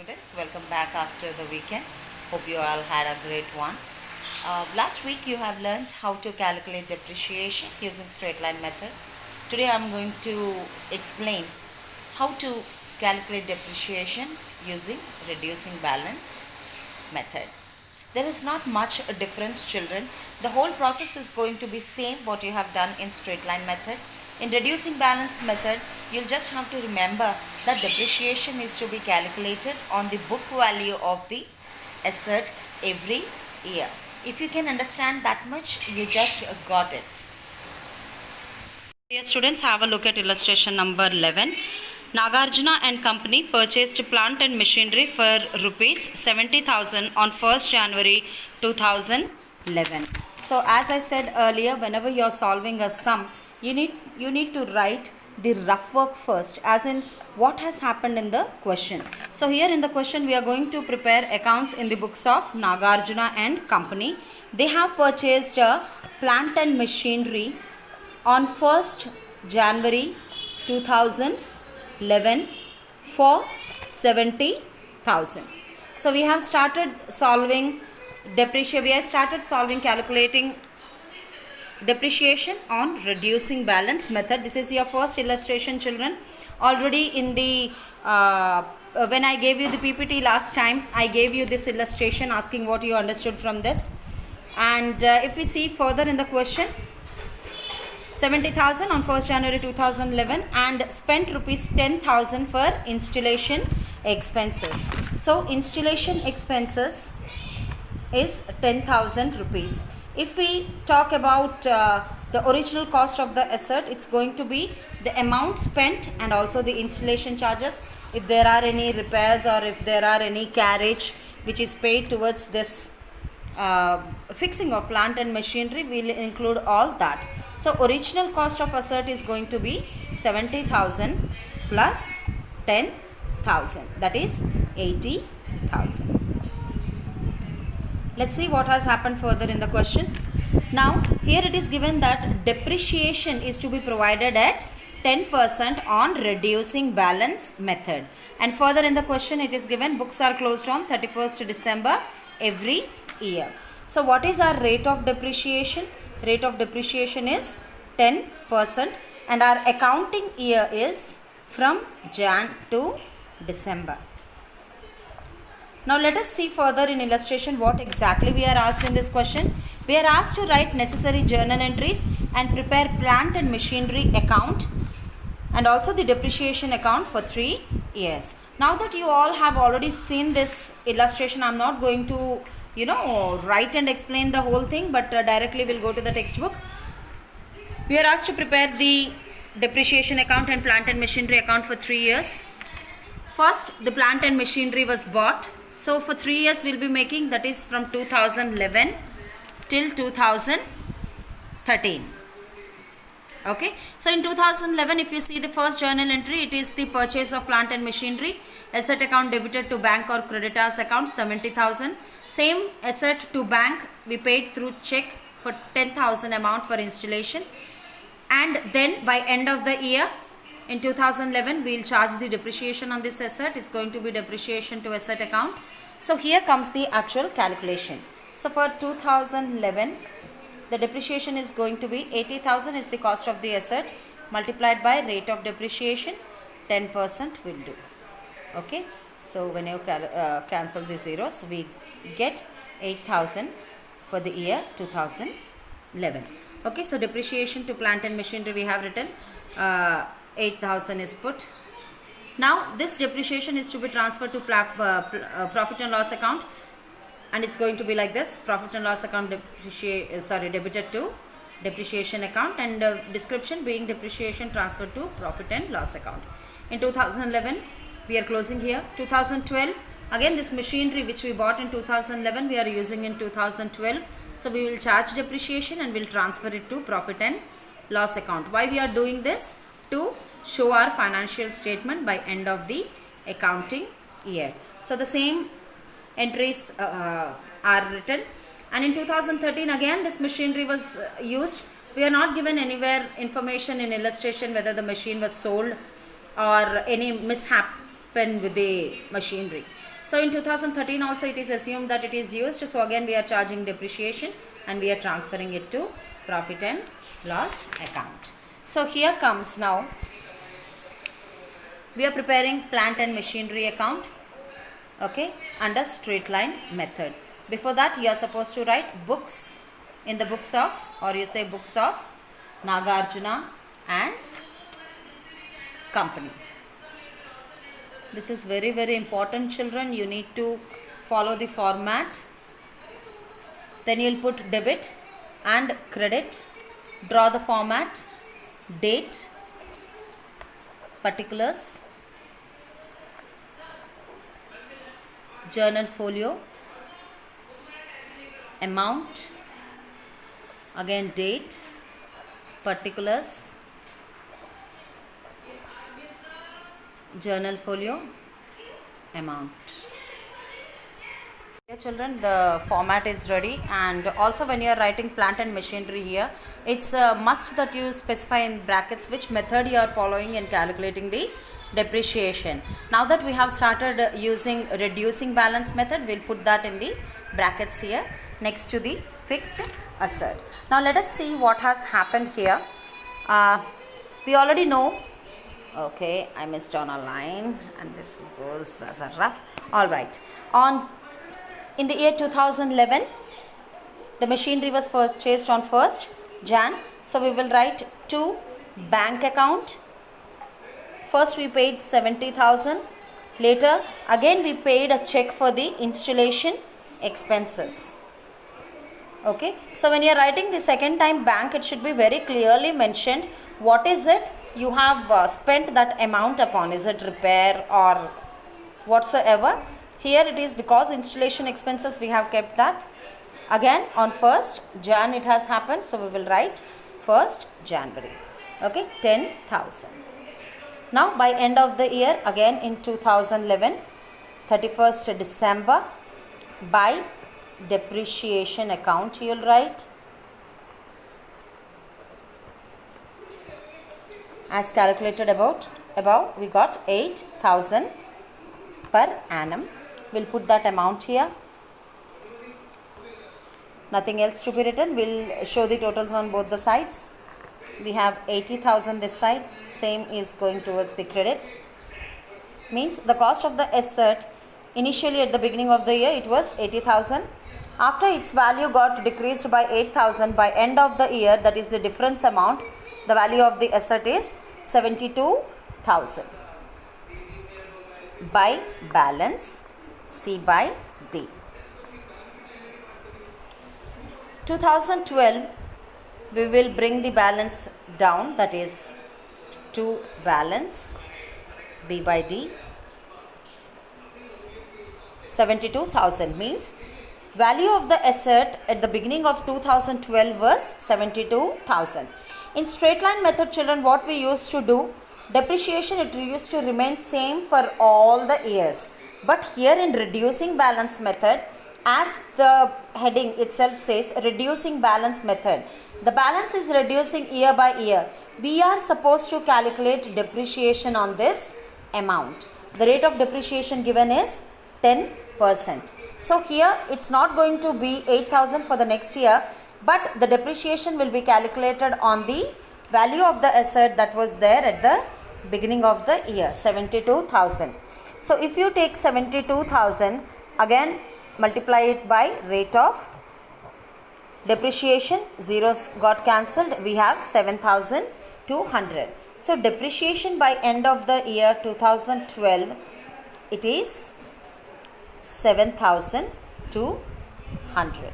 students, welcome back after the weekend. Hope you all had a great one. Last week you have learned how to calculate depreciation using straight line method. Today I am going to explain how to calculate depreciation using reducing balance method. There is not much a difference, children. The whole process is going to be same what you have done in straight line method. In reducing balance method, you'll just have to remember that depreciation is to be calculated on the book value of the asset every year. If you can understand that much, you just got it. Dear students, have a look at illustration number 11. Nagarjuna and company purchased plant and machinery for rupees 70,000 on 1st January 2011. So as I said earlier, whenever you are solving a sum, you need to write the rough work first, as in what has happened in the question. So here in the question we are going to prepare accounts in the books of Nagarjuna and company. They have purchased a plant and machinery on 1st January 2011 for 70,000. So we have started solving depreciation. We have started solving calculating depreciation on reducing balance method. This is your first illustration, children. Already in the when I gave you the PPT last time, I gave you this illustration asking what you understood from this. And if we see further in the question, 70,000 on 1st January 2011 and spent rupees 10,000 for installation expenses. So installation expenses is 10,000 rupees. If we talk about the original cost of the asset, it's going to be the amount spent and also the installation charges. If there are any repairs or if there are any carriage which is paid towards this fixing of plant and machinery, we will include all that. So original cost of asset is going to be 70,000 plus 10,000, that is 80,000. Let's see what has happened further in the question. Now here it is given that depreciation is to be provided at 10% on reducing balance method, and further in the question it is given books are closed on 31st December every year. So what is our rate of depreciation? Rate of depreciation is 10% and our accounting year is from Jan to December. Now let us see further in illustration what exactly we are asked in this question. We are asked to write necessary journal entries and prepare plant and machinery account and also the depreciation account for 3 years. Now that you all have already seen this illustration, I am not going to write and explain the whole thing, but directly we'll go to the textbook. We are asked to prepare the depreciation account and plant and machinery account for 3 years. First, the plant and machinery was bought. So for 3 years we'll be making, that is from 2011 till 2013. Okay, so in 2011 if you see the first journal entry, it is the purchase of plant and machinery, asset account debited to bank or creditors account 70,000. Same asset to bank we paid through check for 10,000 amount for installation, and then by end of the year in 2011 we will charge the depreciation on this asset. It's going to be depreciation to asset account. So here comes the actual calculation. So for 2011 the depreciation is going to be 80,000 is the cost of the asset multiplied by rate of depreciation, 10% will do. Okay, so when you cancel the zeros, we get 8,000 for the year 2011. Okay, so depreciation to plant and machinery we have written 8,000 is put. Now this depreciation is to be transferred to profit and loss account, and it's going to be like this: profit and loss account debited to depreciation account, and description being depreciation transferred to profit and loss account. In 2011 we are closing here. 2012, again this machinery which we bought in 2011 we are using in 2012. So we will charge depreciation and will transfer it to profit and loss account. Why we are doing this? To show our financial statement by end of the accounting year. So the same entries are written, and in 2013 again this machinery was used. We are not given anywhere information in illustration whether the machine was sold or any mishap with the machinery. So in 2013 also it is assumed that it is used. So again we are charging depreciation and we are transferring it to profit and loss account. So here comes now, we are preparing plant and machinery account, okay, under straight line method. Before that you are supposed to write books, in the books of, or you say books of Nagarjuna and company. This is very, very important, children. You need to follow the format. Then you will put debit and credit, draw the format, date, particulars, journal folio, amount, again date, particulars, journal folio, amount. Okay, children, the format is ready, and also when you are writing plant and machinery here, it's a must that you specify in brackets which method you are following in calculating the depreciation. Now that we have started using reducing balance method, we'll put that in the brackets here next to the fixed asset. Now let us see what has happened here. We already know. Okay, I missed on a line and this goes as a rough. Alright, in the year 2011, the machinery was purchased on 1st Jan. So we will write to bank account. First we paid 70,000. Later again we paid a check for the installation expenses. Okay, so when you are writing the second time bank, it should be very clearly mentioned what is it you have spent that amount upon. Is it repair or whatsoever? Here it is because installation expenses we have kept that. Again on 1st Jan it has happened, so we will write 1st January. Okay, 10,000. Now by end of the year, again in 2011, 31st December, by depreciation account you will write as calculated above we got 8,000 per annum. We'll put that amount here. Nothing else to be written. We'll show the totals on both the sides. We have 80,000 this side, same is going towards the credit. Means the cost of the asset initially at the beginning of the year it was 80,000. After its value got decreased by 8,000, by end of the year, that is the difference amount, the value of the asset is 72,000. By balance, C by D. 2012, we will bring the balance down, that is to balance, B by D. 72,000 means value of the asset at the beginning of 2012 was 72,000. In straight line method, children, what we used to do, depreciation it used to remain same for all the years. But here in reducing balance method, as the heading itself says, reducing balance method, the balance is reducing year by year. We are supposed to calculate depreciation on this amount. The rate of depreciation given is 10%. So here it's not going to be 8,000 for the next year, but the depreciation will be calculated on the value of the asset that was there at the beginning of the year, 72,000. So if you take 72,000, again multiply it by rate of depreciation, zeros got cancelled, we have 7,200. So depreciation by end of the year 2012, it is 7,200.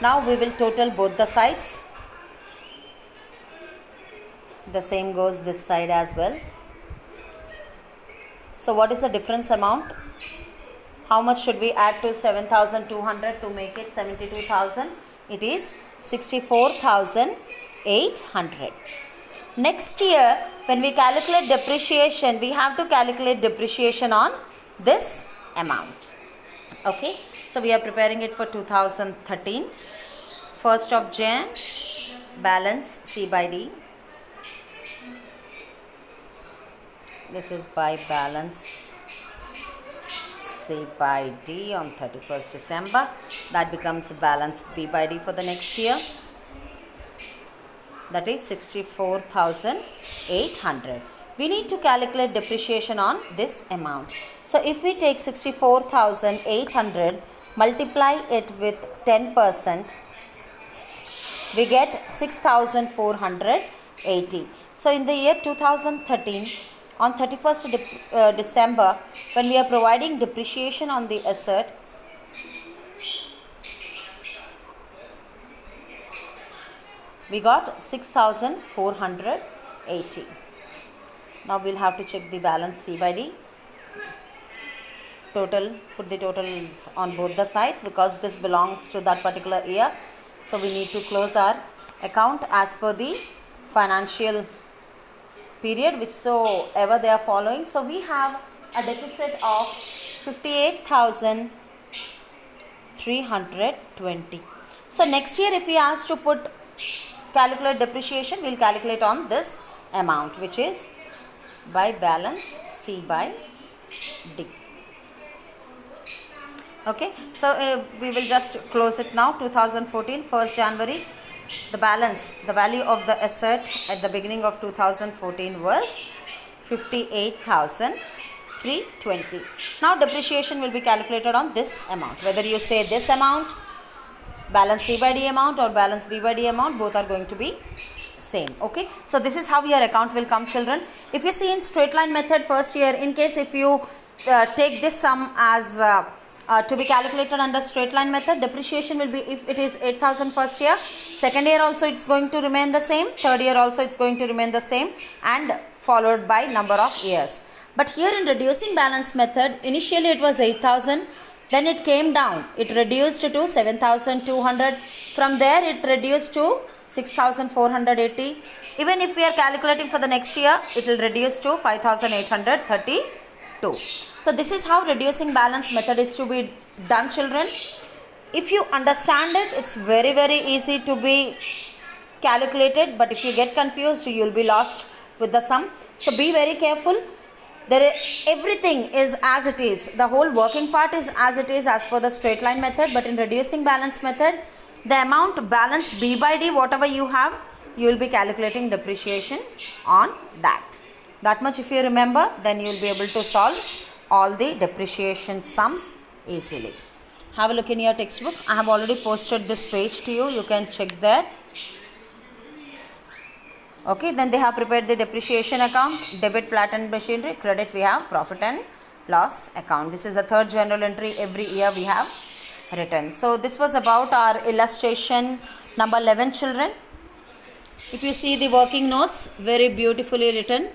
Now we will total both the sides. The same goes this side as well. So what is the difference amount? How much should we add to 7,200 to make it 72,000? It is 64,800. Next year, when we calculate depreciation, we have to calculate depreciation on this amount. Okay, so we are preparing it for 2013. 1st of Jan, balance C by D. This is by balance C by D on 31st December. That becomes balance B by D for the next year. That is 64,800. We need to calculate depreciation on this amount. So if we take 64,800, multiply it with 10%, we get 6,480. So in the year 2013, on 31st December, when we are providing depreciation on the asset, we got 6,480. Now we'll have to check the balance C by D. Total, put the totals on both the sides because this belongs to that particular year. So we need to close our account as per the financial period whichsoever they are following. So we have a deficit of 58,320. So next year if we ask to calculate depreciation, we will calculate on this amount, which is by balance C by D. Okay, so we will just close it now. 2014, 1st January, the value of the asset at the beginning of 2014 was 58,320. Now depreciation will be calculated on this amount. Whether you say this amount, balance C by D amount, or balance B by D amount, both are going to be same. Okay, so this is how your account will come, children. If you see in straight line method first year, in case if you take this sum as to be calculated under straight line method, depreciation will be, if it is 8,000 first year, second year also it's going to remain the same, third year also it's going to remain the same, and followed by number of years. But here in reducing balance method, initially it was 8,000, then it came down, it reduced to 7,200, from there it reduced to 6,480. Even if we are calculating for the next year, it will reduce to 5,832. So this is how reducing balance method is to be done, children. If you understand it, it's very easy to be calculated, but if you get confused, you will be lost with the sum. So be very careful. Everything is as it is, the whole working part is as it is as per the straight line method, but in reducing balance method, the amount balance B by D, whatever you have, you will be calculating depreciation on that. That much if you remember, then you will be able to solve all the depreciation sums easily. Have a look in your textbook. I have already posted this page to you. You can check there. Okay, then they have prepared the depreciation account, debit plant and machinery, credit we have profit and loss account. This is the third journal entry every year we have written. So this was about our illustration number 11, children. If you see the working notes, very beautifully written.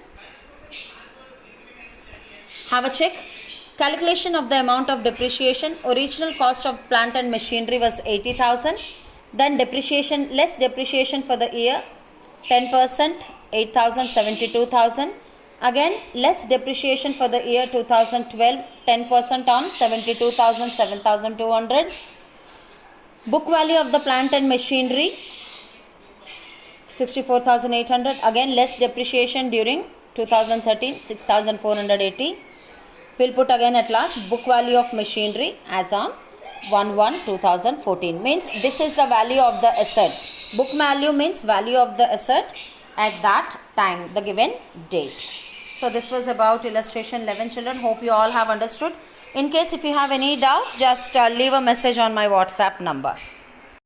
Have a check. Calculation of the amount of depreciation. Original cost of plant and machinery was 80,000. Then depreciation, less depreciation for the year, 10%, 8,000, 72,000. Again, less depreciation for the year 2012, 10% on 72,000, 7,200. Book value of the plant and machinery, 64,800. Again, less depreciation during 2013, 6,480. We'll put again at last book value of machinery as on 1/1/2014. Means this is the value of the asset. Book value means value of the asset at that time, the given date. So this was about illustration 11, children. Hope you all have understood. In case if you have any doubt, just leave a message on my WhatsApp number.